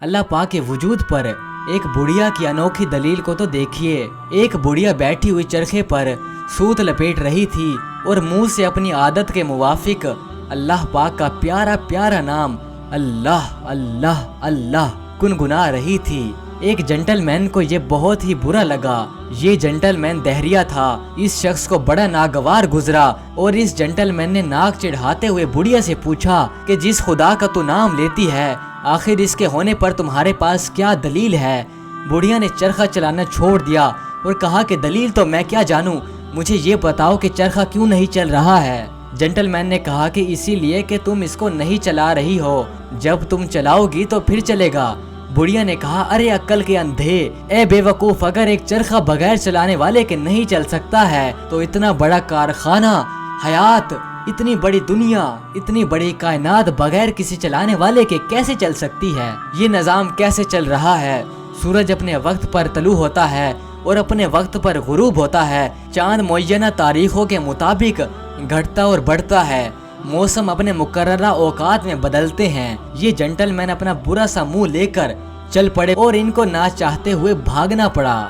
اللہ پاک کے وجود پر ایک بڑھیا کی انوکھی دلیل کو تو دیکھیے۔ ایک بڑھیا بیٹھی ہوئی چرخے پر سوت لپیٹ رہی تھی اور منہ سے اپنی عادت کے موافق اللہ پاک کا پیارا پیارا نام اللہ اللہ اللہ گنگنا رہی تھی۔ ایک جنٹل مین کو یہ بہت ہی برا لگا۔ یہ جنٹل مین دہریہ تھا۔ اس شخص کو بڑا ناگوار گزرا اور اس جنٹل مین نے ناک چڑھاتے ہوئے بڑھیا سے پوچھا کہ جس خدا کا تو نام لیتی ہے آخر اس کے ہونے پر تمہارے پاس کیا دلیل ہے؟ بڑھیا نے چرخہ چلانا چھوڑ دیا اور کہا کہ دلیل تو میں کیا جانوں، مجھے یہ بتاؤ کہ چرخہ کیوں نہیں چل رہا ہے۔ جنٹل مین نے کہا کہ اسی لیے کہ تم اس کو نہیں چلا رہی ہو، جب تم چلاؤ گی تو پھر چلے گا۔ بڑھیا نے کہا ارے عقل کے اندھے، اے بے وقوف، اگر ایک چرخہ بغیر چلانے والے کے نہیں چل سکتا ہے تو اتنا بڑا کارخانہ، حیات، اتنی بڑی دنیا، اتنی بڑی کائنات بغیر کسی چلانے والے کے کیسے چل سکتی ہے؟ یہ نظام کیسے چل رہا ہے؟ سورج اپنے وقت پر طلوع ہوتا ہے اور اپنے وقت پر غروب ہوتا ہے، چاند معینہ تاریخوں کے مطابق گھٹتا اور بڑھتا ہے، موسم اپنے مقررہ اوقات میں بدلتے ہیں۔ یہ جنٹل مین اپنا برا سا منہ لے کر چل پڑے اور ان کو نہ چاہتے ہوئے بھاگنا پڑا۔